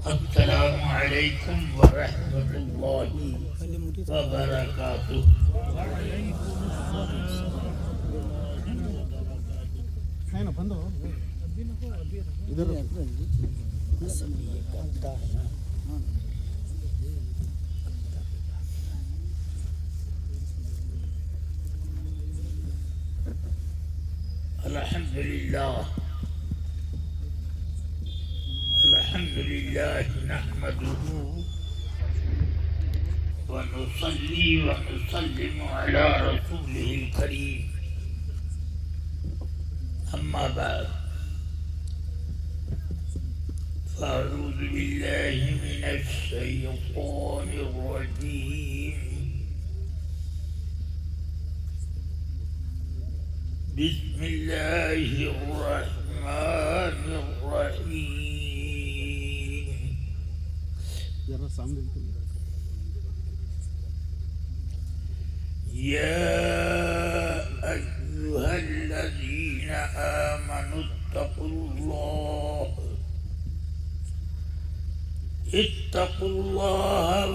السلام علیکم ورحمۃ اللہ وبرکاتہ۔ الحمد لله نحمده ونصلي ونسلم على رسوله الكريم، أما بعد، فأعوذ بالله من الشيطان الرجيم، بسم الله الرحمن الرحيم۔ يا أيها الذين آمنوا اتقوا الله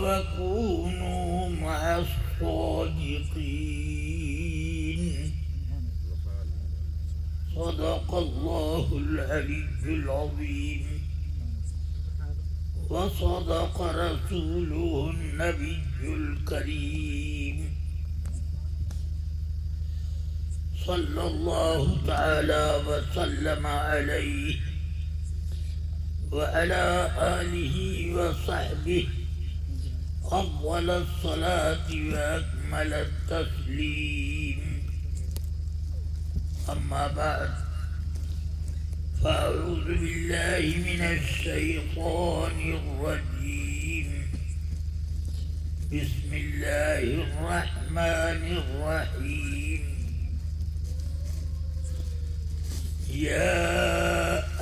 وكونوا مع الصادقين، صدق الله العلي العظيم، وصدق رسوله النبي الكريم، صلى الله تعالى وسلم عليه وعلى آله وصحبه أفضل الصلاة وأكمل التسليم، أما بعد، فأعوذ بالله من الشيطان الرجيم، بسم الله الرحمن الرحيم۔ يا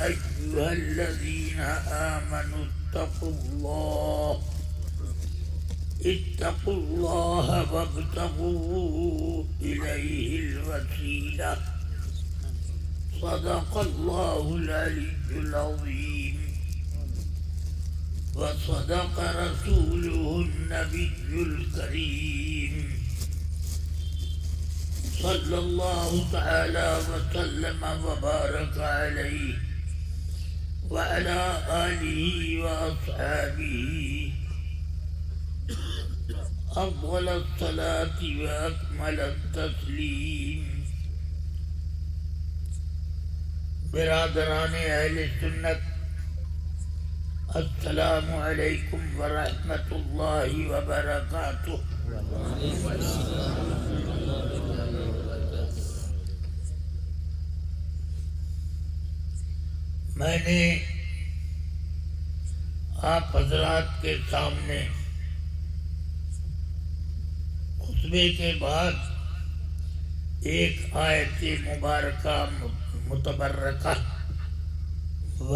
أيها الذين آمنوا اتقوا الله وابتغوا إليه الوسيلة، صدق الله العلي العظيم، وصدق رسوله النبي الكريم، صلى الله تعالى وسلم وبارك عليه وعلى آله وأصحابه أفضل الصلاة وأكمل التسليم۔ برادران اہل سنت، السلام علیکم ورحمۃ اللہ وبرکاتہ۔ میں نے آپ حضرات کے سامنے خطبے کے بعد ایک آیت مبارکہ متبرکہ و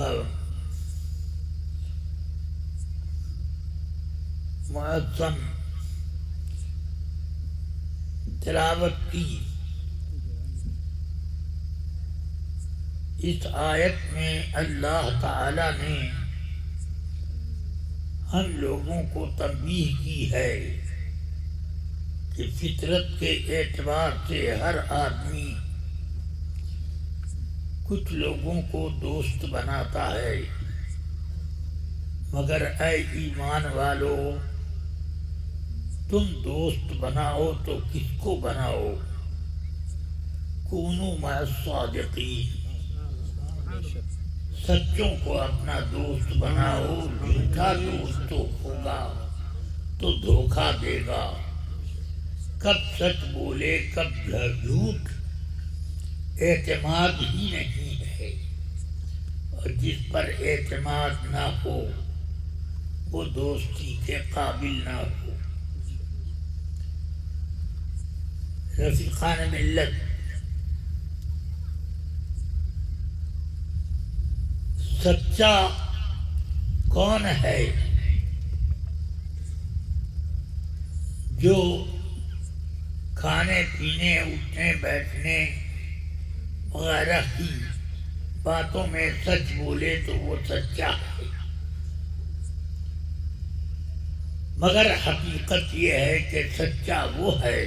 معظم تلاوت کی۔ اس آیت میں اللہ تعالی نے ہم لوگوں کو تنبیہ کی ہے کہ فطرت کے اعتبار سے ہر آدمی کچھ لوگوں کو دوست بناتا ہے، مگر اے ایمان والو، تم دوست بناؤ تو کس کو بناؤ؟ کونوا مع الصادقین، سچوں کو اپنا دوست بناؤ۔ جھوٹا دوست تو ہوگا تو دھوکہ دے گا، کب سچ بولے کب جھوٹ، اعتماد ہی نہیں ہے، اور جس پر اعتماد نہ ہو وہ دوستی کے قابل نہ ہو۔ رفیقان ملت، سچا کون ہے؟ جو کھانے پینے اٹھنے بیٹھنے وغیرہ کی باتوں میں سچ بولے تو وہ سچا ہے، مگر حقیقت یہ ہے کہ سچا وہ ہے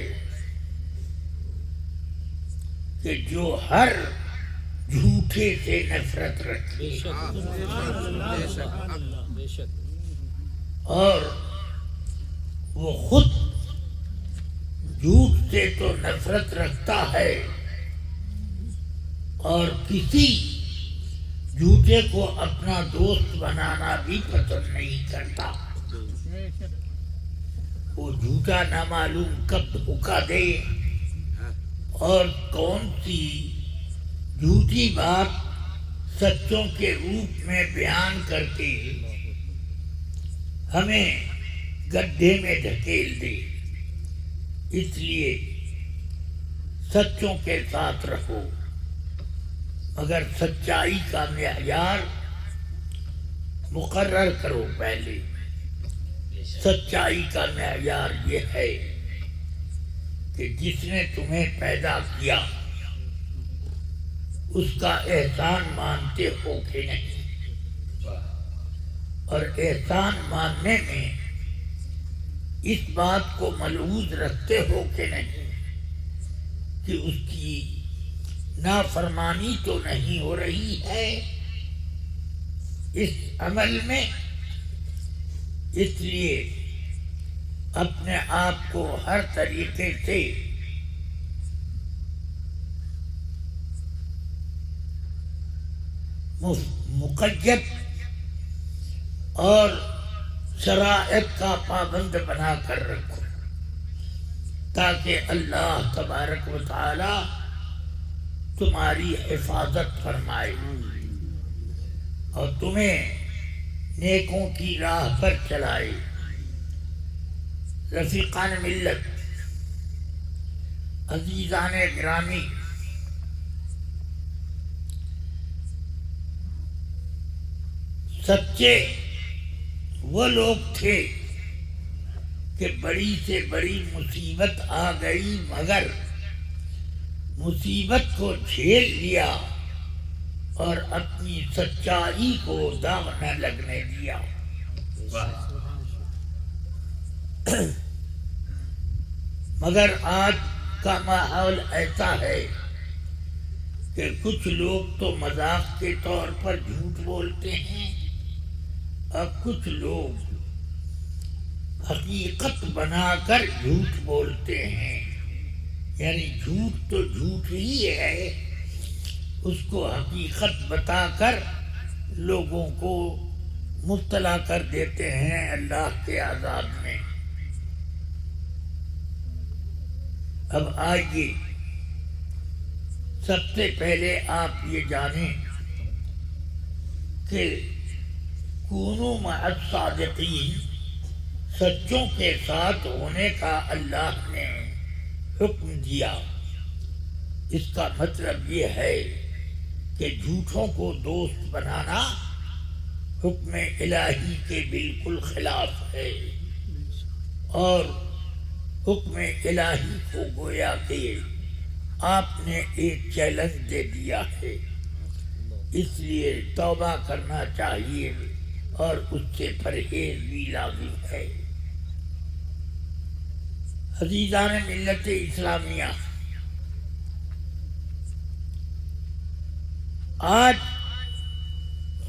کہ جو ہر جھوٹے سے نفرت رکھے اور وہ خود جھوٹ سے تو نفرت رکھتا ہے اور کسی جھوٹے کو اپنا دوست بنانا بھی پسند نہیں کرتا۔ وہ جھوٹا نہ معلوم کب دھوکہ دے اور کون سی جھوٹی بات سچوں کے روپ میں بیان کر کے ہمیں گڈھے میں دھکیل دے۔ اس لیے سچوں کے ساتھ رہو، مگر سچائی کا معیار مقرر کرو۔ پہلے سچائی کا معیار یہ ہے کہ جس نے تمہیں پیدا کیا اس کا احسان مانتے ہو کہ نہیں، اور احسان ماننے میں اس بات کو ملحوظ رکھتے ہو کہ نہیں کہ اس کی نافرمانی تو نہیں ہو رہی ہے اس عمل میں۔ اس لیے اپنے آپ کو ہر طریقے سے مقید اور شرائط کا پابند بنا کر رکھو، تاکہ اللہ تبارک و تعالی تمہاری حفاظت فرمائے اور تمہیں نیکوں کی راہ پر چلائے۔ رفیقان ملت، عزیزان گرامی، سچے وہ لوگ تھے کہ بڑی سے بڑی مصیبت آ گئی مگر مصیبت کو جھیل لیا اور اپنی سچائی کو داغ نہ لگنے دیا۔ مگر آج کا ماحول ایسا ہے کہ کچھ لوگ تو مذاق کے طور پر جھوٹ بولتے ہیں اور کچھ لوگ حقیقت بنا کر جھوٹ بولتے ہیں، یعنی جھوٹ تو جھوٹ ہی ہے، اس کو حقیقت بتا کر لوگوں کو مبتلا کر دیتے ہیں اللہ کے عذاب میں۔ اب آئیے سب سے پہلے آپ یہ جانیں کہ کونوا مع الصادقین، سچوں کے ساتھ ہونے کا اللہ نے حکم دیا۔ اس کا مطلب یہ ہے کہ جھوٹوں کو دوست بنانا حکم الہی کے بالکل خلاف ہے، اور حکم الہی کو گویا کہ آپ نے ایک چیلنج دے دیا ہے، اس لیے توبہ کرنا چاہیے اور اس سے پرہیز بھی لازم ہے۔ عزیزان ملت اسلامیہ، آج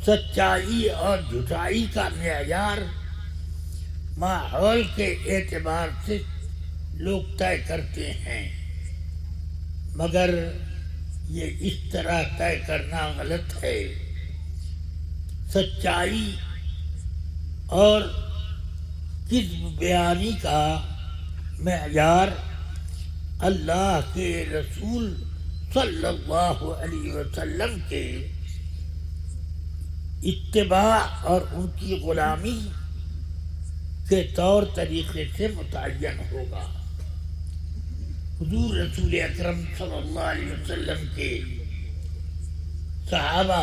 سچائی اور جھوٹائی کا معیار ماحول کے اعتبار سے لوگ طے کرتے ہیں، مگر یہ اس طرح طے کرنا غلط ہے۔ سچائی اور کذب بیانی کا معیار اللہ کے رسول صلی اللہ علیہ وسلم کے اتباع اور ان کی غلامی کے طور طریقے سے متعین ہوگا۔ حضور رسول اکرم صلی اللہ علیہ وسلم کے صحابہ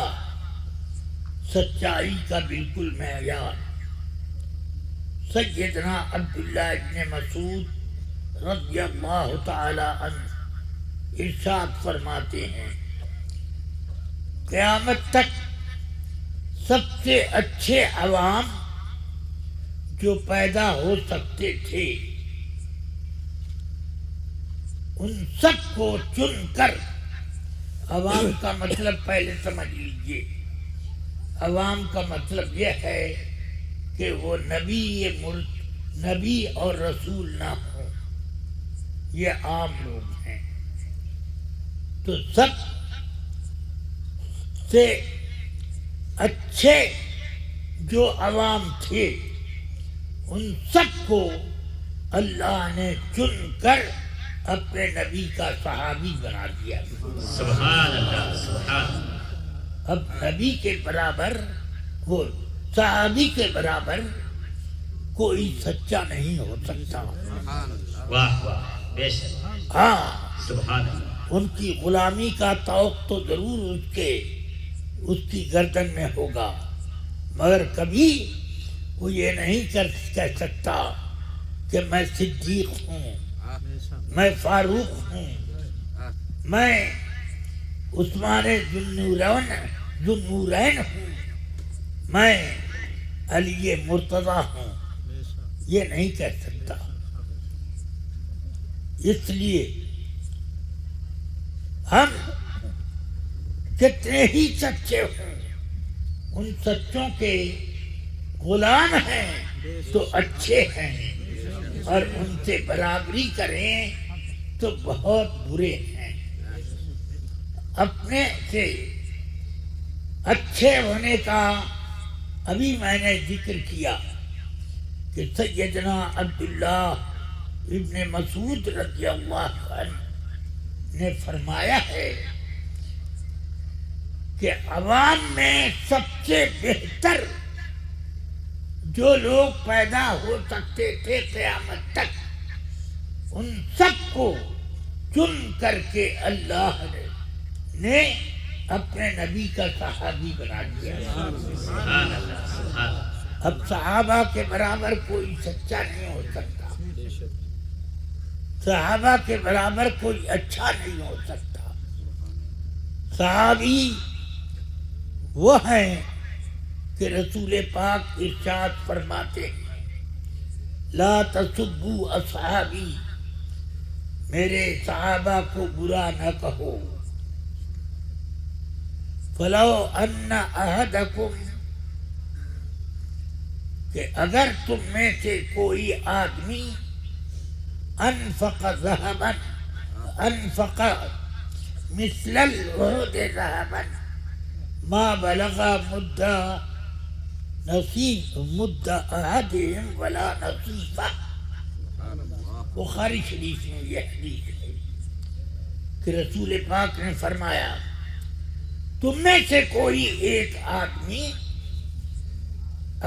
سچائی کا بالکل معیار۔ سیدنا عبداللہ ابن مسعود رضی اللہ تعالی عنہ ارشاد فرماتے ہیں، قیامت تک سب سے اچھے عوام جو پیدا ہو سکتے تھے ان سب کو چن کر، عوام کا مطلب پہلے سمجھ لیجئے، عوام کا مطلب یہ ہے کہ وہ نبی اور رسول نہ ہوں، یہ عام لوگ ہیں۔ تو سب سے اچھے جو عوام تھے ان سب کو اللہ نے چن کر اپنے نبی کا صحابی بنا دیا۔ سبحان اللہ، سبحان اللہ۔ اب نبی کے برابر، وہ صحابی کے برابر کوئی سچا نہیں ہو سکتا۔ واہ واہ، بے شک، ہاں، سبحان اللہ۔ ان کی غلامی کا توق تو ضرور اس کی گردن میں ہوگا، مگر کبھی وہ یہ نہیں کہہ سکتا کہ میں صدیق ہوں، میں فاروق ہوں، میں عثمان ذوالنورین ہوں، میں علی مرتضیٰ ہوں، یہ نہیں کہہ سکتا۔ اس لیے ہم کتنے ہی سچے ہوں، ان سچوں کے غلام ہیں تو اچھے ہیں، اور ان سے برابری کریں تو بہت برے ہیں۔ اپنے سے اچھے ہونے کا ابھی میں نے ذکر کیا کہ سیدنا عبداللہ ابن مسعود رضی اللہ عنہ نے فرمایا ہے کہ عوام میں سب سے بہتر جو لوگ پیدا ہو سکتے تھے قیامت تک، ان سب کو چن کر کے اللہ نے اپنے نبی کا صحابی بنا دیا۔ سبحان اللہ، سبحان اللہ۔ اب صحابہ کے برابر کوئی سچا نہیں ہو سکتا، صحابہ کے برابر کوئی اچھا نہیں ہو سکتا۔ صحابی وہ ہیں کہ رسول پاک ارشاد فرماتے ہیں لا تسبوا اصحابی، میرے صحابہ کو برا نہ کہو، فلو ان احدکم، کہ اگر تم میں سے کوئی آدمی انفق ذهبا، انفق مثل العهد ذهبا ما بلغ مد احدهم ولا نصیفہ۔ بخاری شریف میں یہ حدیث ہے کہ رسول پاک نے فرمایا تم میں سے کوئی ایک آدمی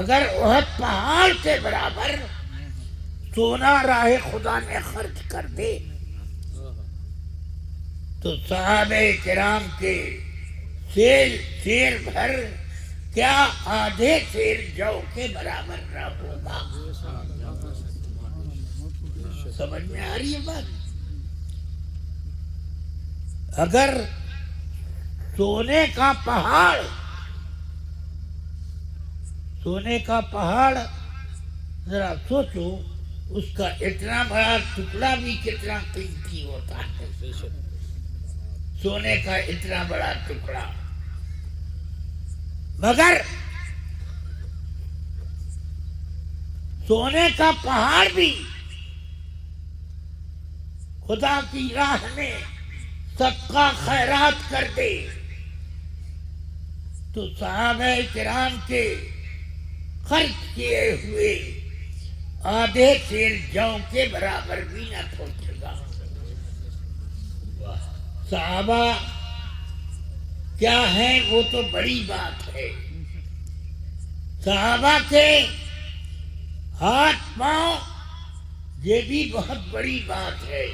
اگر احد پہاڑ کے برابر سونا راہ خدا میں خرچ کر دے تو صحابہ کرام کے شیر بھر کیا آدھے شیر جو کے برابر نہ ہوگا۔ سمجھ میں آ رہی ہے بات؟ اگر سونے کا پہاڑ ذرا سوچو، اس کا اتنا بڑا ٹکڑا بھی کتنا قیمتی ہوتا ہے، سونے کا اتنا بڑا ٹکڑا، مگر سونے کا پہاڑ بھی خدا کی راہ میں صدقہ خیرات کر دے تو صحابہ کرام کے خرچ کیے ہوئے آدھے شیر جو کے برابر بھی نہ پہنچے گا۔ صحابہ کیا ہیں وہ تو بڑی بات ہے، صحابہ کے ہاتھ پاؤں یہ بھی بہت بڑی بات ہے۔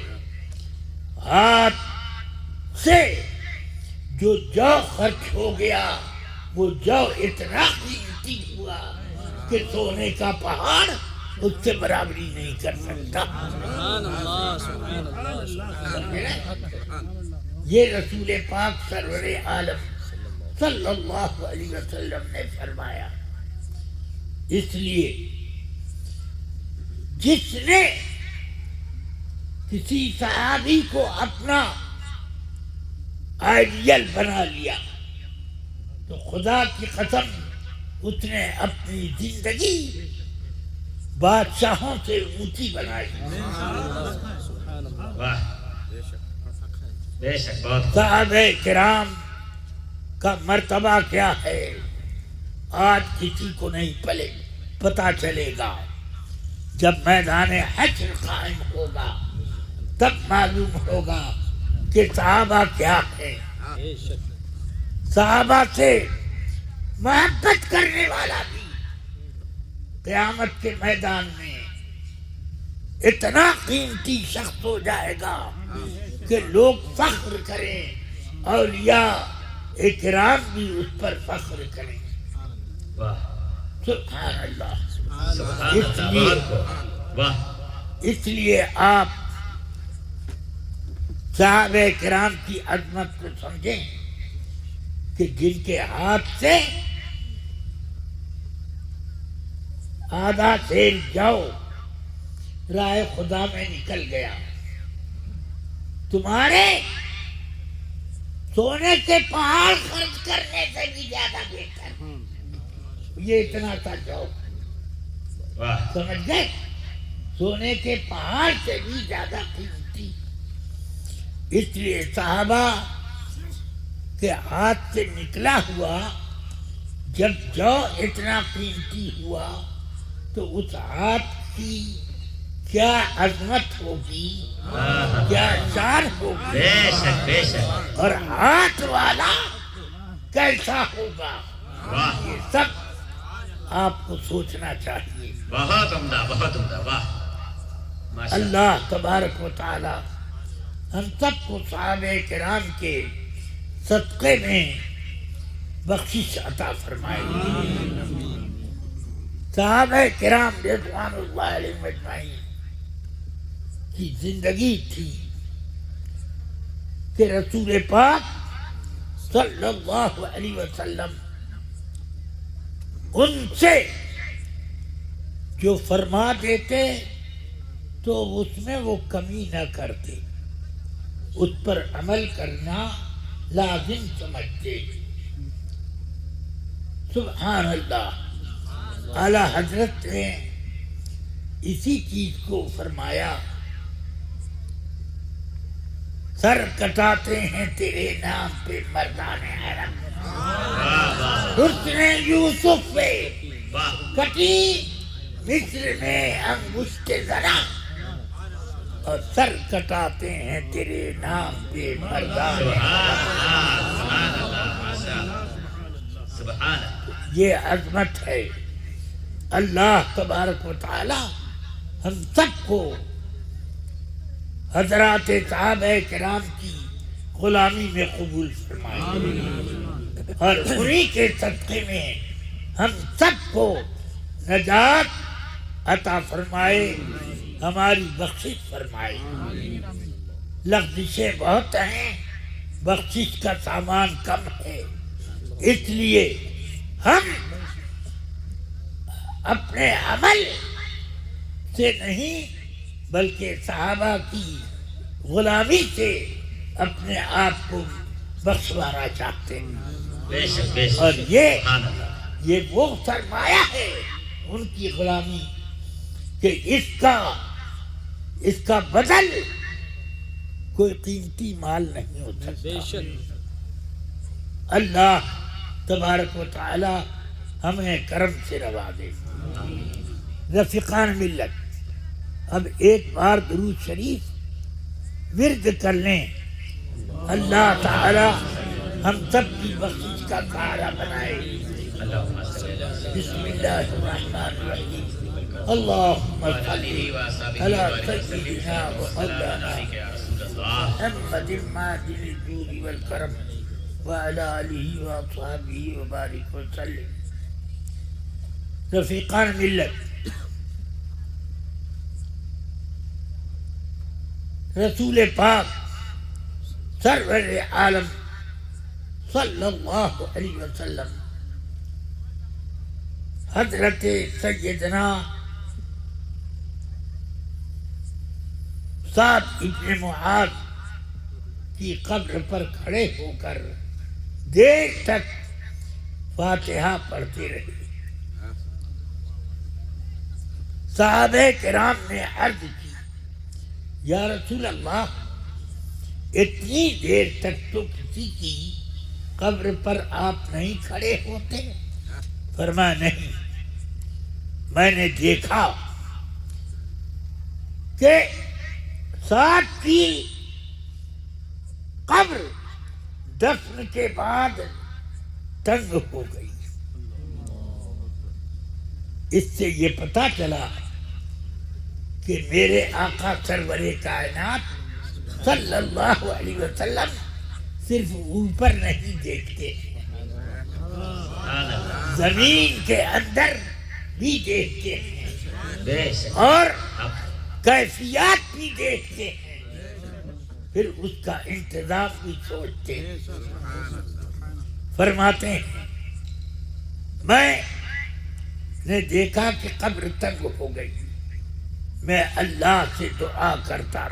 ہاتھ سے جو خرچ ہو گیا وہ جو اتنا قیمتی ہوا کہ سونے کا پہاڑ اس سے برابری نہیں کر سکتا۔ یہ رسول پاک سرور عالم صلی اللہ علیہ وسلم نے فرمایا۔ اس لیے جس نے کسی صحابی کو اپنا آئیڈیل بنا لیا تو خدا کی قسم اس نے اپنی زندگی بادشاہوں سے اونچی بنائی. واہ بے شک بہت صحابہ کرام کا مرتبہ کیا ہے آج کسی کو نہیں پتا چلے گا. جب میدان حشر قائم ہوگا تب معلوم ہوگا کہ صحابہ کیا ہے. صحابہ سے محبت کرنے والا بھی قیامت کے میدان میں اتنا قیمتی شخص ہو جائے گا کہ لوگ فخر کریں، اولیاء اکرام بھی اس پر فخر کریں. واہ سبحان اللہ. سبحان اللہ واہ اس لیے آپ صحابہ کرام کی عظمت کو سمجھیں کہ جن کے ہاتھ سے آدھا سیل جاؤ رائے خدا میں نکل گیا، تمہارے سونے کے پہاڑ خرچ کرنے سے بھی زیادہ بہتر یہ اتنا سا جاؤ. واہ سمجھ گئے؟ سونے کے پہاڑ سے بھی زیادہ قیمتی. اس لیے صحابہ کے ہاتھ سے نکلا ہوا جب جو اتنا قیمتی ہوا تو اس ہاتھ کی کیا عظمت ہوگی، کیا شان ہوگی، بے شک بے شک اور ہاتھ والا کیسا ہوگا. واہ یہ سب آپ کو سوچنا چاہیے. بہت عمدہ بہت عمدہ واہ ماشاء اللہ. اللہ تبارک و تعالی ہم سب کو صحابہ کرام کے صدقے میں بخشش عطا فرمائے. صحابہ کرام رضوان اللہ علیہم اجمعین کی زندگی تھی کہ رسول پاک صلی اللہ علیہ وسلم ان سے جو فرما دیتے تو اس میں وہ کمی نہ کرتے، اس پر عمل کرنا لازم سمجھتے. سبحان اللہ. اعلی حضرت نے اسی چیز کو فرمایا، سر کٹاتے ہیں تیرے نام پہ مردان حرم. حسن یوسف پہ کٹی مصر میں انگشت زرا، اور سر کٹاتے ہیں تیرے نام پہ مردان سبحان یہ عظمت ہے. اللہ تبارک و تعالی ہم سب کو حضرات صحابہ کرام کی غلامی میں قبول فرمائے اور انہی کے صدقے میں ہم سب کو نجات عطا فرمائے، ہماری بخشش فرمائے. لغزشیں بہت ہیں، بخشش کا سامان کم ہے، اس لیے ہم اپنے عمل سے نہیں بلکہ صحابہ کی غلامی سے اپنے آپ کو بخشوانا چاہتے ہیں. بے شک بے شک اور یہ سبحان اللہ. یہ وہ سرمایہ ہے ان کی غلامی کہ اس کا بدل کوئی قیمتی مال نہیں ہو سکتا. اللہ تبارک و تعالی ہمیں کرم سے نوازے. رفیقان ملت اب ایک بار درود شریف ورد کر لیں، اللہ تعالی ہم سب کی بخشش کا سہارا بنائے. اللہم صلی اللہ علیہ بسم اللہ الرحمن الرحیم. اللہم صلی علی سیدنا و مولانا محمد معدن الجود والکرم وعلی آلہ واصحابہ وبارک وسلم. رفیقان ملت، رسول پاک سرور عالم صلی اللہ علیہ وسلم حضرت سیدنا سعد ابن معاذ کی قبر پر کھڑے ہو کر دیر تک فاتحہ پڑھتے رہے. صحابہ کرام نے عرض کی یا رسول اللہ اتنی دیر تک تو کسی کی قبر پر آپ نہیں کھڑے ہوتے؟ فرمایا نہیں، میں نے دیکھا کہ سعد کی قبر دفن کے بعد تنگ ہو گئی. اس سے یہ پتہ چلا کہ میرے آقا سرور کائنات صلی اللہ علیہ وسلم صرف اوپر نہیں دیکھتے، زمین کے اندر بھی دیکھتے ہیں اور کیفیات بھی دیکھتے ہیں، پھر اس کا انتظام بھی سوچتے ہیں. فرماتے ہیں میں نے دیکھا کہ قبر تنگ ہو گئی، میں اللہ سے دعا کرتا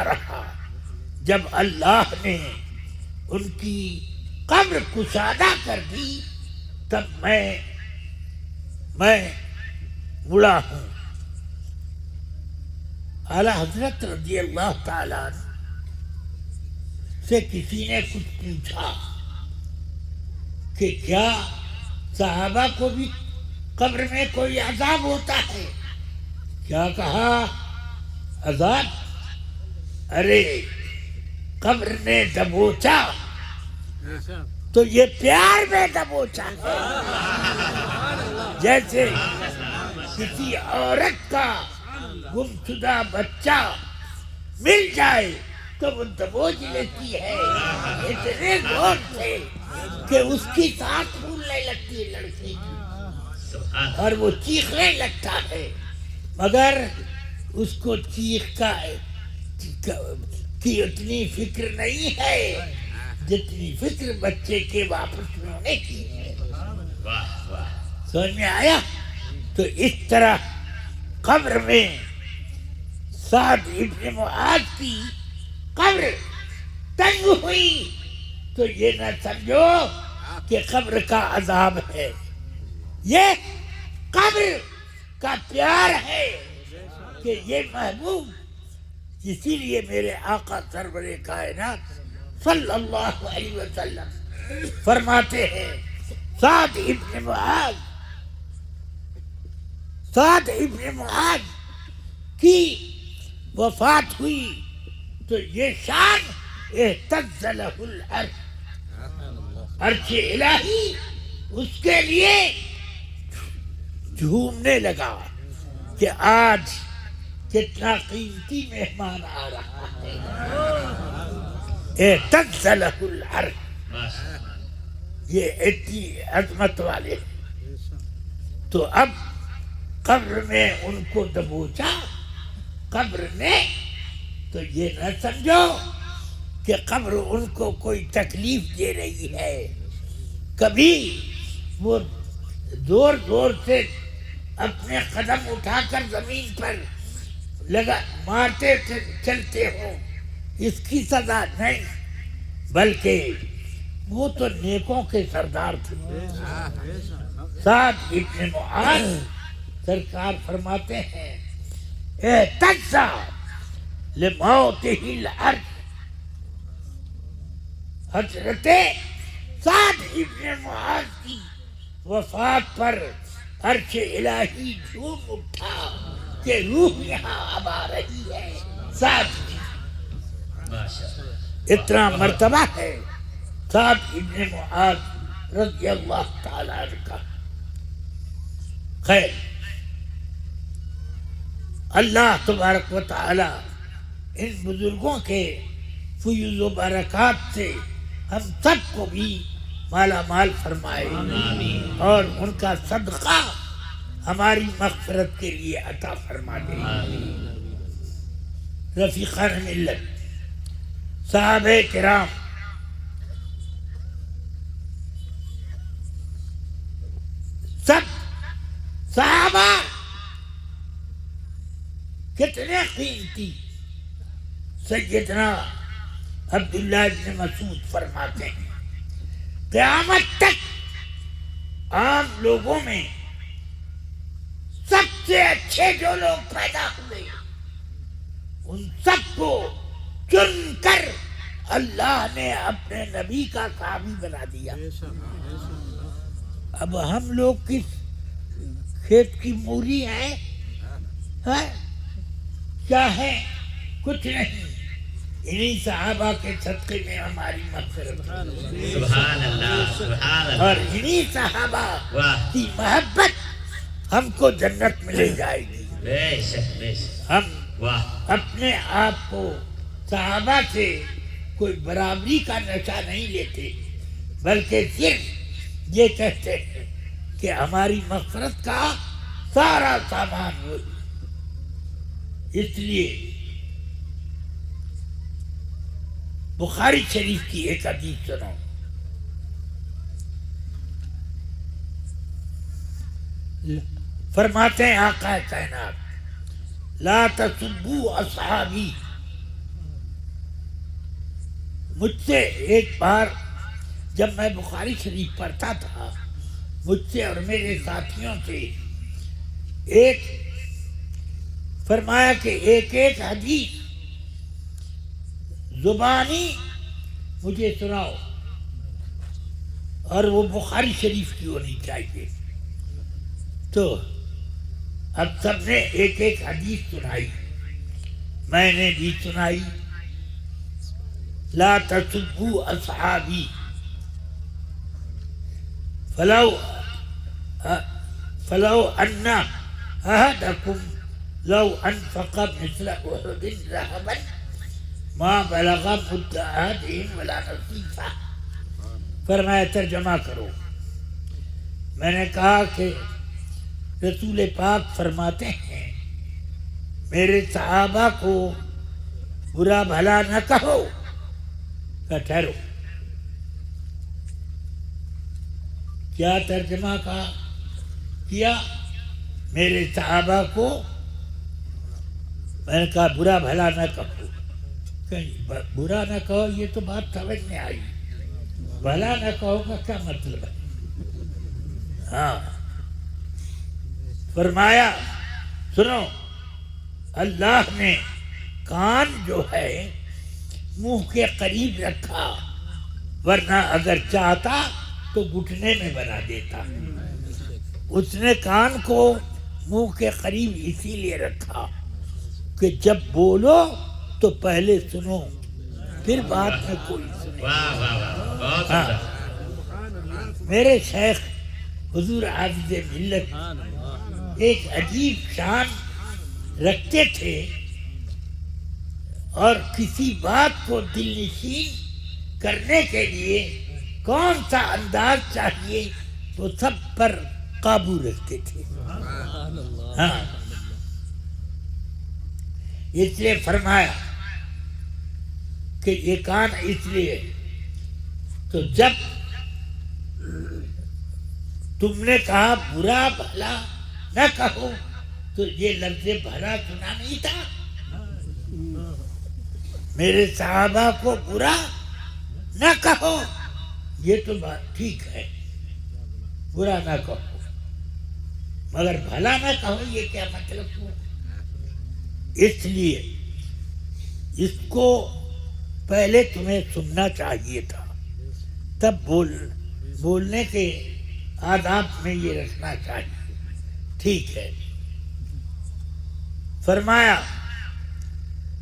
رہا. جب اللہ نے ان کی قبر کشادہ کر دی تب میں مڑا ہوں. اعلی حضرت رضی اللہ تعالیٰ عنہ سے کسی نے کچھ پوچھا کہ کیا صحابہ کو بھی قبر میں کوئی عذاب ہوتا ہے؟ کیا کہا؟ عذاب؟ ارے قبر نے دبوچا تو یہ پیار میں دبوچا ہے. جیسے کسی عورت کا گمشدہ بچہ مل جائے تو وہ دبوچ لیتی ہے اتنے زور سے کہ اس کی سانس پھولنے لگتی ہے لڑکی کی اور وہ چیخنے لگتا ہے، مگر اس کو چیخ کی اتنی فکر نہیں ہے جتنی فکر بچے کے واپس ہونے کی ہے. سمجھ میں آیا؟ تو اس طرح قبر میں سعد ابن معاذ کی قبر تنگ ہوئی تو یہ نہ سمجھو کہ قبر کا عذاب ہے، یہ قبر کا پیار ہے کہ یہ محبوب. اسی لیے میرے آقا سرور کائنات صلی اللہ علیہ وسلم فرماتے ہیں سعد ابن معاذ کی وفات ہوئی تو یہ شان اہتز لہ العرش، عرش الہی اس کے لیے جھومنے لگا کہ آج کتنا قیمتی مہمان آ رہا ہے. اہتز لہ العرش، یہ اتنی عظمت والے. تو اب قبر میں ان کو دبوچا قبر نے تو یہ نہ سمجھو کہ قبر ان کو کوئی تکلیف دے رہی ہے. کبھی وہ زور زور سے اپنے قدم اٹھا کر زمین پر مارتے چلتے ہو، اس کی سزا نہیں، بلکہ وہ تو نیکوں کے سردار تھے. سعد ابن معاذ سرکار فرماتے ہیں اہتز لموتہ العرش. حضرت سعد ابن معاذ کی وفات پر عرش الہی جھوم اٹھا کہ روح یہاں اب آ رہی ہے. سعد کی اتنا مرتبہ ہے سعد ابن معاذ رضی اللہ تعالیٰ عنہ کا. خیر، اللہ تبارک و تعالی ان بزرگوں کے فیوز و برکات سے ہم سب کو بھی مالا مال فرمائے اور ان کا صدقہ ہماری مغفرت کے لیے عطا فرما دے. رفیقان ملت، صحابہ کرام، سب صحابہ کتنے قیمتی. سیدنا عبداللہ ابن مسعود فرماتے ہیں قیامت تک عام لوگوں میں سب سے اچھے جو لوگ پیدا ہوئے ان سب کو چن کر اللہ نے اپنے نبی کا صحابی بنا دیا. اب ہم لوگ کس کھیت کی موری ہیں؟ کیا ہے؟ کچھ نہیں. انہی صحابہ کے صدقے میں ہماری مغفرت سبحان اللہ سبحان اللہ. اور انہی صحابہ کی محبت ہم کو جنت میں لے جائے گی. بے شک بے شک. ہم واہ اپنے آپ کو صحابہ سے کوئی برابری کا نشہ نہیں لیتے بلکہ صرف یہ کہتے ہیں کہ ہماری مغفرت کا سارا سامان ہو. اس لیے بخاری شریف کی ایک حدیث سنو. فرماتے ہیں آقا کائنات لا تسبوا اصحابی. مجھ سے ایک بار جب میں بخاری شریف پڑھتا تھا مجھ سے اور میرے ساتھیوں سے ایک فرمایا کہ ایک حدیث زبانی مجھے سناؤ اور وہ بخاری شریف کی ہونی چاہیے. تو اب سب نے ایک حدیث سنائی. میں نے بھی سنائی لا تسبوا اصحابی فلو ان احدکم لو انفق مثل احد ذهبا ما بلغ مد احدهم ولا نصیفہ. فرمایا ترجمہ کرو. میں نے کہا کہ رسول پاک فرماتے ہیں میرے صحابہ کو برا بھلا نہ کہو. کہ ٹھہرو کیا ترجمہ کیا؟ میرے صحابہ کو میں نے کہا برا بھلا نہ کہو. کہیں برا نہ کہو یہ تو بات سمجھ میں آئی. بھلا نہ کہو کا کیا مطلب ہے؟ ہاں فرمایا سنو اللہ نے کان جو ہے منہ کے قریب رکھا ورنہ اگر چاہتا تو گھٹنے میں بنا دیتا. اس نے کان کو منہ کے قریب اسی لیے رکھا کہ جب بولو تو پہلے سنو پھر بعد میں کوئی سنے. واہ واہ واہ بہت ہاں عمدہ. میرے شیخ حضور حافظ ملت ایک عجیب شان رکھتے تھے اور کسی بات کو دل نشین کرنے کے لیے کون سا انداز چاہیے وہ سب پر قابو رکھتے تھے. ہاں اس لیے فرمایا کہ یہ کان اس لیے تو جب تم نے کہا برا بھلا نہ کہو تو یہ لفظ بھلا سنا نہیں تھا. میرے صحابہ کو برا نہ کہو یہ تو بات ٹھیک ہے برا نہ کہو مگر بھلا نہ کہو یہ کیا مطلب ہوا؟ اس لیے اس کو پہلے تمہیں سننا چاہیے تھا تب بولنے کے آداب میں یہ رکھنا چاہیے. ٹھیک ہے فرمایا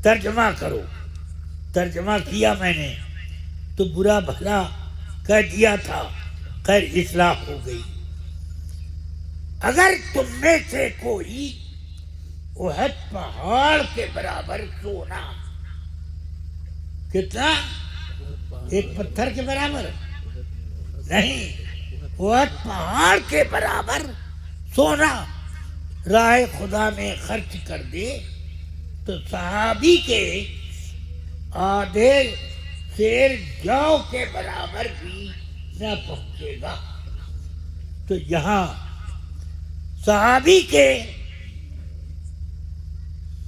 ترجمہ کرو. ترجمہ کیا میں نے تو برا بھلا کہہ دیا تھا خیر اصلاح ہو گئی. اگر تم میں سے کوئی احد پہاڑ کے برابر سونا کتنا ایک پتھر کے برابر نہیں احد پہاڑ کے برابر سونا راہ خدا میں خرچ کر دے تو صحابی کے آدھے شیر جو کے برابر بھی نہ پہنچے گا. تو یہاں صحابی کے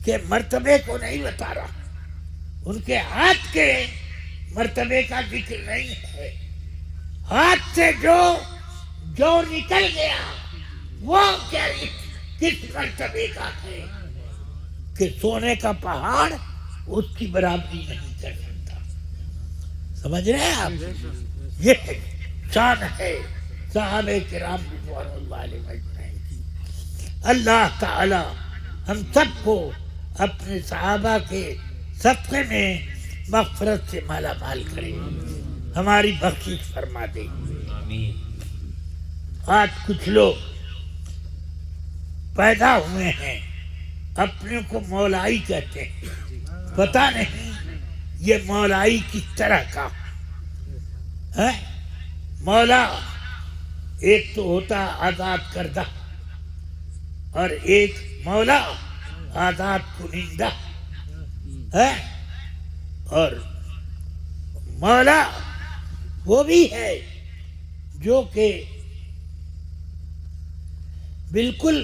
کے مرتبے کو نہیں بتا رہا، ان کے ہاتھ کے مرتبے کا ذکر نہیں ہے. ہاتھ سے جو نکل گیا وہ کیا کس مرتبے کا ہے کہ سونے کا پہاڑ اس کی برابری نہیں کر سکتا. سمجھ رہے ہیں آپ؟ یہ شان ہے صحابہ کرام رضوان اللہ علیہ اجمعین کی. اللہ تعالی ہم سب کو اپنے صحابہ کے صدقے میں مغفرت سے مالا مال کرے، ہماری بخشش فرما دے. آمین. آج کچھ لوگ پیدا ہوئے ہیں اپنے کو مولائی کہتے ہیں، پتہ نہیں یہ مولائی کس طرح کا ہے. مولا ایک تو ہوتا آزاد کردہ اور ایک مولا آزاد کنندہ ہے، اور مولا وہ بھی ہے جو کہ بالکل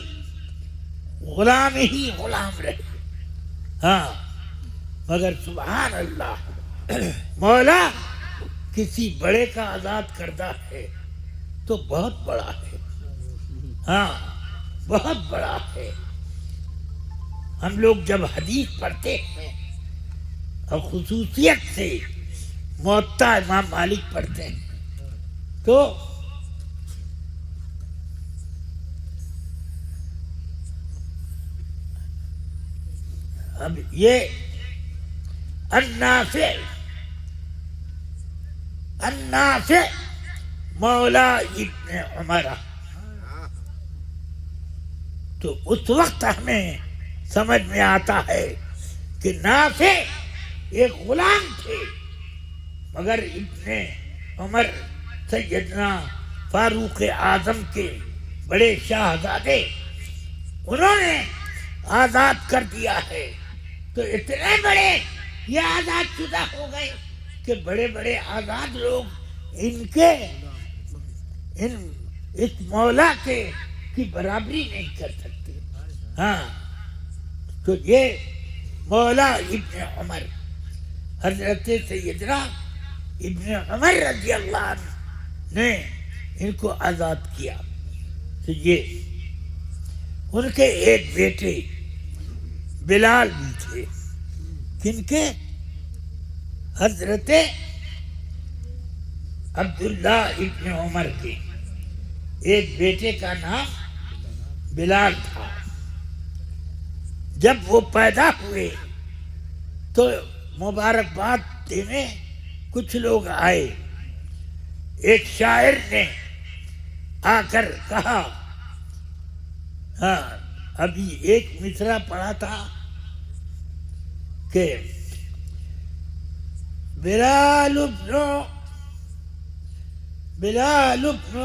غلام ہی غلام رہے. ہاں مگر سبحان اللہ مولا کسی بڑے کا آزاد کردہ ہے تو بہت بڑا ہے. ہاں بہت بڑا ہے. ہم لوگ جب حدیث پڑھتے ہیں اور خصوصیت سے موطا امام مالک پڑھتے ہیں تو اب یہ النافع مولا ابن عمر، تو اس وقت ہمیں سمجھ میں آتا ہے کہ نافع ایک غلام تھے مگر ابن عمر سیدنا فاروق اعظم کے بڑے شاہزادے، انہوں نے آزاد کر دیا ہے. تو اتنے بڑے یہ آزاد شدہ ہو گئے کہ بڑے بڑے آزاد لوگ اس مولا کی برابری نہیں کر سکتے. ہاں تو یہ مولا ابن عمر حضرت سیدنا ابن عمر رضی اللہ عنہ نے ان کو آزاد کیا. تو یہ ان کے ایک بیٹے بلال بھی تھے. کن کے؟ حضرت عبداللہ ابن عمر کے ایک بیٹے کا نام بلال تھا. جب وہ پیدا ہوئے تو مبارکباد دینے کچھ لوگ آئے. ایک شاعر نے آ کر کہا، ہاں ابھی ایک مصرع پڑھا تھا کہ بلال ابن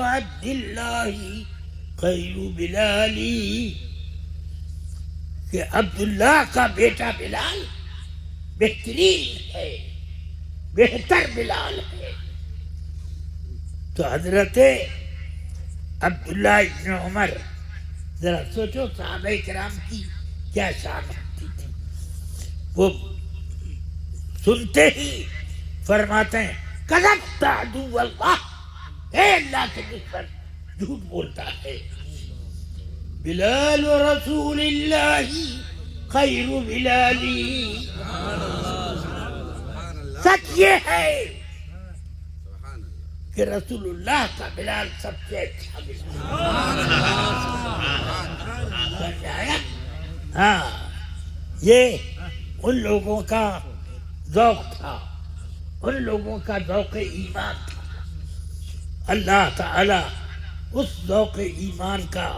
عبداللہ خیر بلالی، کہ عبداللہ کا بیٹا بلال بہترین ہے، بہتر بلال ہے. تو حضرت عبداللہ ابن عمر، ذرا سوچو صحابہ کرام کی کیا شان ہوتی تھی. وہ سنتے ہی فرماتے ہیں کذبت عدو اللہ، اے اللہ کے دشمن جھوٹ بولتا ہے. بلال رسول اللہ خیر بلالی، سچ یہ ہے کہ رسول اللہ کا بلال سب سے اچھا بلال. ہاں یہ ان لوگوں کا ذوق تھا، ان لوگوں کا ذوق ایمان تھا. اللہ تعالی اس ذوق ایمان کا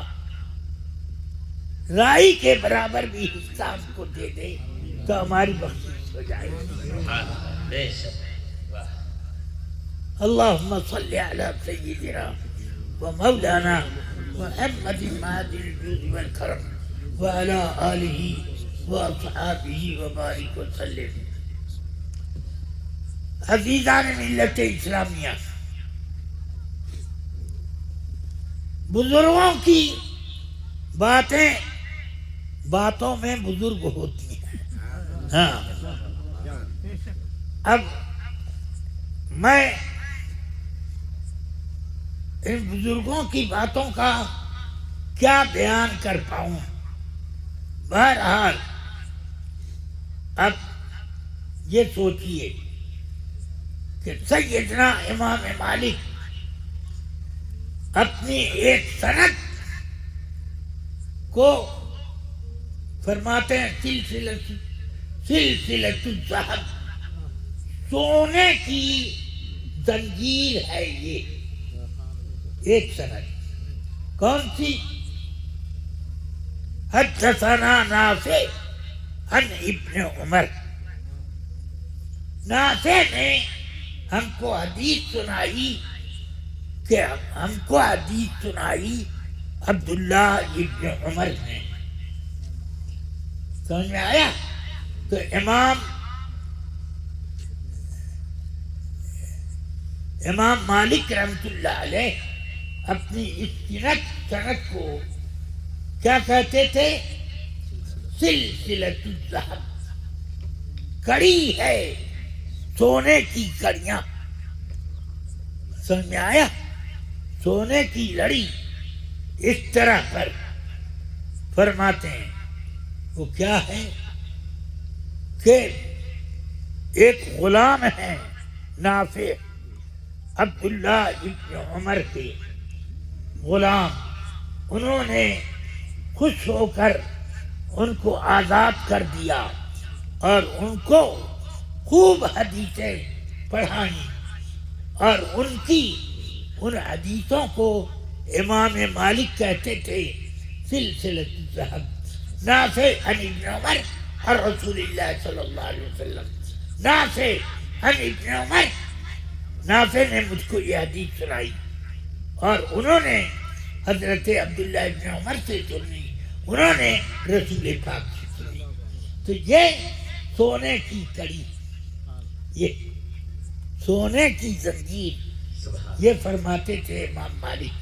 رائی کے برابر بھی حصہ ہم کو دے دے تو ہماری بخشش ہو جائے. اللہم صلی علی سیدنا و مولانا محمد ماجد الجود والکرم وعلی آلہ و اصحابہ وبارک وسلم. عزیزان ملت اسلامیہ، بزرگوں کی باتوں میں بزرگ ہوتی ہیں. ہاں اب میں ان بزرگوں کی باتوں کا کیا بیان کر پاؤں. بہرحال اب یہ سوچئے کہ سیدنا امام مالک اپنی ایک سند کو فرماتے ہیں سلسلۃ الذہب، سونے کی زنجیر ہے یہ ایک سند. کون سی؟ حدثنا نافع عن ابن عمر، نافع نے ہم کو حدیث سنائی کہ ہم کو حدیث سنائی عبداللہ ابن عمر نے. سمجھ میں آیا؟ تو امام مالک رحمۃ اللہ علیہ اپنی اس سند کو کیا کہتے تھے؟ سلسلۃ الذہب، کڑی ہے سونے کی کڑیاں. سمجھ میں آیا؟ سونے کی لڑی اس طرح پر فرماتے ہیں. وہ کیا ہے کہ ایک غلام ہے نافع، عبداللہ ابن عمر کے غلام، انہوں نے خوش ہو کر ان کو آزاد کر دیا اور ان کو خوب حدیثیں پڑھائیں، اور ان حدیثوں کو امام مالک کہتے تھے سلسلۃ الذہب. نافع عن ابن عمر اور رسول اللہ صلی اللہ علیہ وسلم. نافع عن ابن عمر، نافع نے مجھ کو یہ حدیث سنائی اور انہوں نے حضرت عبداللہ ابن عمر سے سنی، انہوں نے رسول پاک سے سنی. تو یہ سونے کی کڑی، یہ سونے کی زنجیر، یہ فرماتے تھے امام مالک.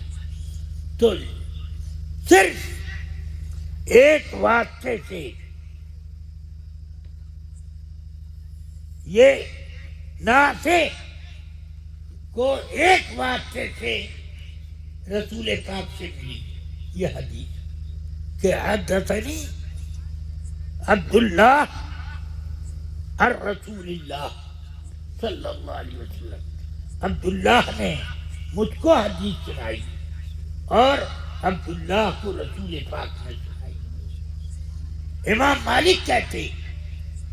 تو صرف ایک واسطے سے یہ نافع کو ایک واسطے سے رسول پاک سے ملی یہ حدیث کہ حدثنی عبداللہ الرسول اللہ صلی اللہ علیہ وسلم. عبداللہ نے مجھ کو حدیث سنائی اور عبداللہ کو رسول پاک نے سنائی. امام مالک کہتے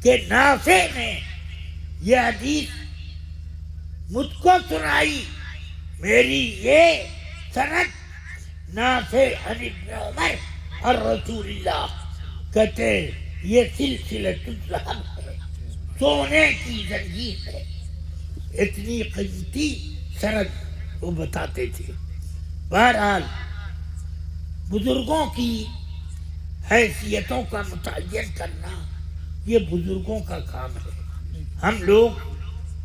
کہ نافع نے یہ حدیث مجھ کو سنائی، میری یہ سند نافع عن ابن عمر اور رسول اللہ، کہتے یہ سلسلۃ الذہب ہے، سونے کی زنجیر ہے. اتنی قیمتی سند وہ بتاتے تھے. بہرحال بزرگوں کی حیثیتوں کا متعین کرنا یہ بزرگوں کا کام ہے. ہم لوگ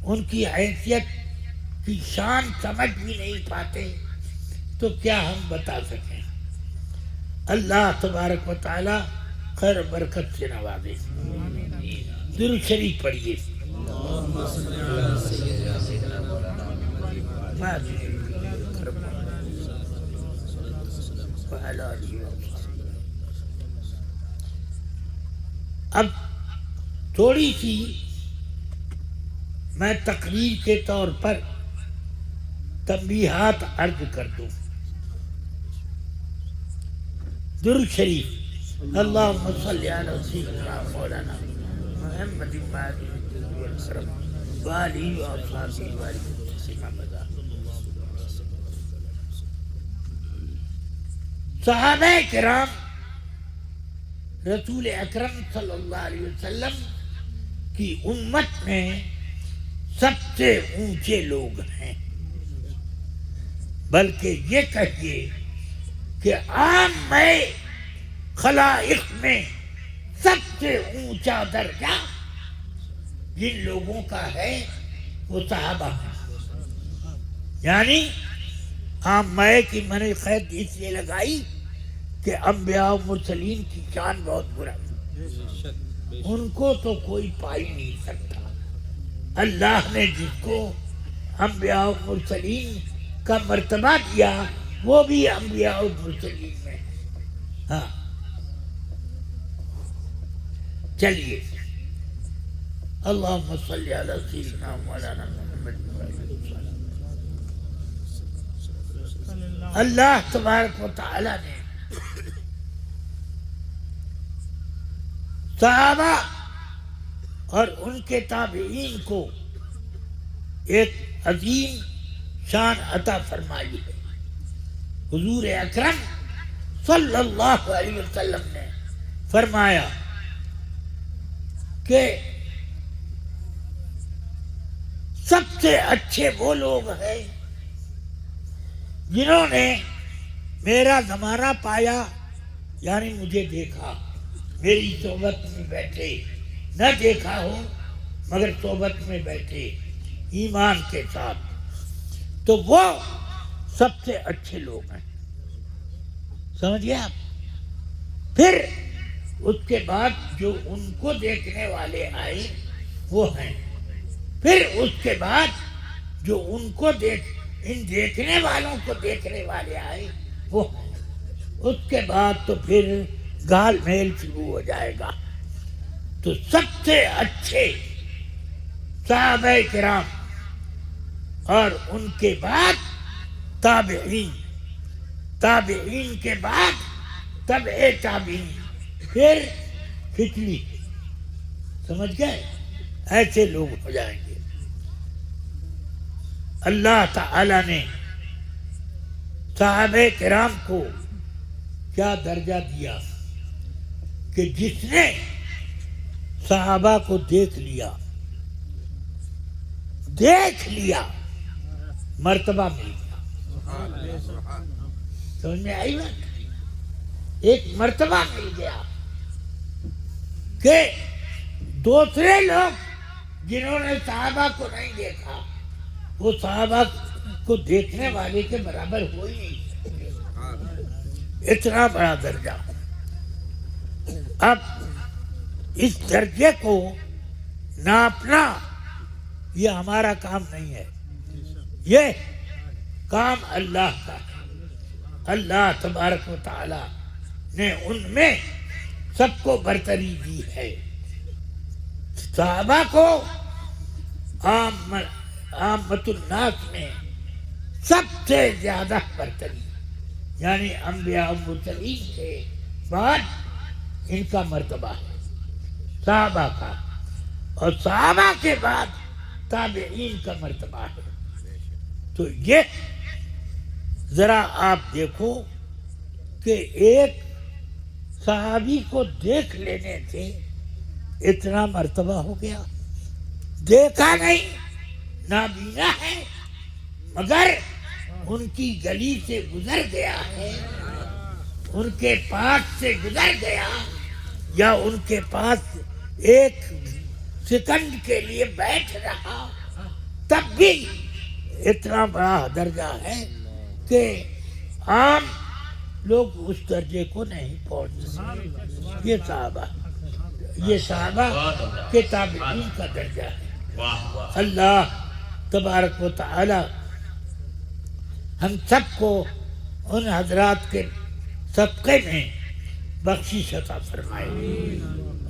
ان کی حیثیت کی شان سمجھ بھی نہیں پاتے تو کیا ہم بتا سکیں. اللہ تبارک و تعالی خیر و برکت سے نوازے. درود شریف پڑھیے. اب تھوڑی سی میں تقریر کے طور پر تنبیہات عرض کر دوں. درود شریف. اللہم صلی علی سیدنا مولانا محمد وآلہ وصحبہ وسلم. صحابہ کرام رسول اکرم صلی اللہ علیہ وسلم کی امت میں سب سے اونچے لوگ ہیں، بلکہ یہ کہیے کہ عام خلائق میں سب سے اونچا درجہ جن لوگوں کا ہے وہ صحابہ ہیں. یعنی عام کی میں نے قید اس لیے لگائی کہ انبیاء و مرسلین کی شان بہت بلند، ان کو تو کوئی پا ہی نہیں سکتا۔ اللہ نے جس کو انبیاء و مرسلین کا مرتبہ دیا وہ بھی انبیاء و مرسلین میں ہے۔ ہاں چلیے، اللہم صلی علی سیدنا مولانا محمد۔ اللہ تبارک و تعالی نے صحابہ اور ان کے تابعین کو ایک عظیم شان عطا فرمائی ہے۔ حضور اکرم صلی اللہ علیہ وسلم نے فرمایا کہ سب سے اچھے وہ لوگ ہیں جنہوں نے میرا زمانہ پایا، یعنی مجھے دیکھا، میری صحبت میں بیٹھے، نہ دیکھا ہو مگر صحبت میں بیٹھے ایمان کے ساتھ، تو وہ سب سے اچھے لوگ ہیں۔ سمجھئے آپ؟ پھر اس کے بعد جو ان کو دیکھنے والے آئے وہ ہیں، پھر اس کے بعد جو ان کو ان دیکھنے والوں کو دیکھنے والے آئے وہ ہیں، اس کے بعد تو پھر گال میل شروع ہو جائے گا۔ تو سب سے اچھے صحابہ کرام اور ان کے بعد تابعین، تابعین کے بعد تبع تابعین، پھر کھچڑی، سمجھ گئے؟ ایسے لوگ ہو جائیں گے۔ اللہ تعالی نے صحابہ کرام کو کیا درجہ دیا کہ جس نے صحابہ کو دیکھ لیا مرتبہ مل گیا۔ سمجھ میں آئی بات؟ ایک مرتبہ مل گیا کہ دوسرے لوگ جنہوں نے صحابہ کو نہیں دیکھا وہ صحابہ کو دیکھنے والے کے برابر ہو ہی نہیں سکتے۔ اتنا بڑا درجہ۔ اب اس درجے کو ناپنا یہ ہمارا کام نہیں ہے، یہ کام اللہ کا ہے۔ اللہ تبارک و تعالی نے ان میں سب کو برتری دی ہے۔ صحابہ کو عامت الناس میں سب سے زیادہ برتری، یعنی انبیاء و مرسلین کے بعد ان کا مرتبہ ہے صحابہ کا، اور صحابہ کے بعد تابعین کا مرتبہ ہے۔ تو یہ ذرا آپ دیکھو کہ ایک صحابی کو دیکھ لینے سے اتنا مرتبہ ہو گیا۔ دیکھا نہیں، نابینا ہے، مگر ان کی گلی سے گزر گیا ہے، ان کے پاس سے گزر گیا، یا ان کے پاس ایک سیکنڈ کے لیے بیٹھ رہا، تب بھی اتنا بڑا درجہ ہے کہ عام لوگ اس درجے کو نہیں پہنچ سکتے۔ یہ صحابہ کے تابعین کا درجہ ہے۔ اللہ تبارک و تعالی ہم سب کو ان حضرات کے صدقے میں بخشش عطا فرمائے،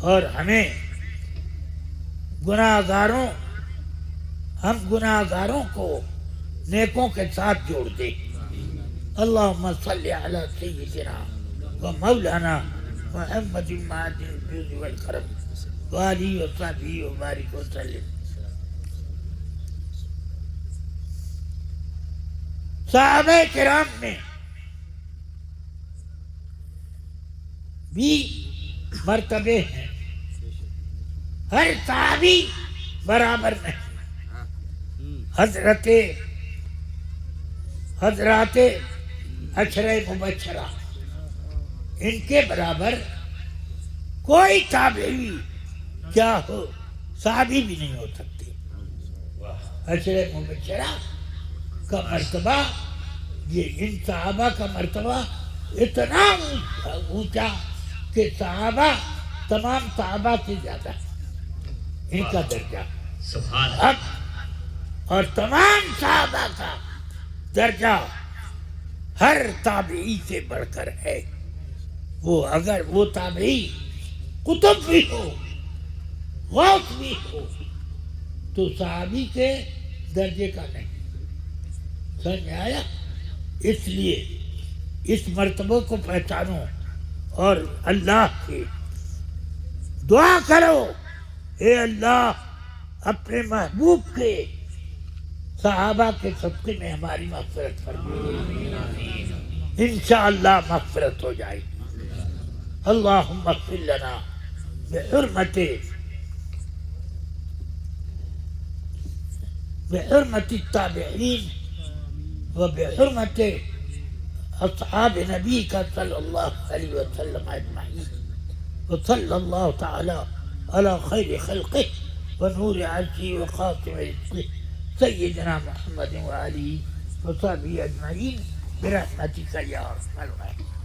اور ہمیں ہم گناہگاروں کو نیکوں کے ساتھ جوڑ دے۔ اللہم صلی علی سیدنا و مولانا محمد معدن الجود والکرم وآلہ وصحبہ وبارک وسلم۔ صحابہ کرام میں بھی مرتبے ہیں، ہر صحابی برابر نہیں۔ حضرات عشرہ مبشرہ ان کے برابر کوئی تابعی کیا ہو، صحابی بھی نہیں ہو سکتے۔ عشرہ مبشرہ کا مرتبہ، یہ ان صحابہ کا مرتبہ اتنا اونچا کہ صحابہ تمام صحابہ سے زیادہ ان کا درجہ سبحان اللہ. اب اور تمام صحابہ کا درجہ ہر تابعی سے بڑھ کر ہے. وہ اگر وہ تابعی قطب بھی ہو غوث بھی ہو تو صحابی کے درجے کا نہیں. سمجھ میں آیا؟ اس لیے اس مرتبہ کو پہچانو اور اللہ سے دعا کرو، اے اللہ اپنے محبوب کے صحابہ کے صدقے میں ہماری مغفرت فرما. انشاءاللہ مغفرت ہو جائے گی. اللہم اغفر لنا بحرمت التابعین وبحرمت اصحاب نبیک صلی اللہ علیہ وسلم اجمعین. وصلی اللہ تعالی علی خیر خلقہ ونور عرشہ وخاتم رزقہ سیدنا محمد وآلہ وصحبہ اجمعین برحمتک یا ارحم الراحمین.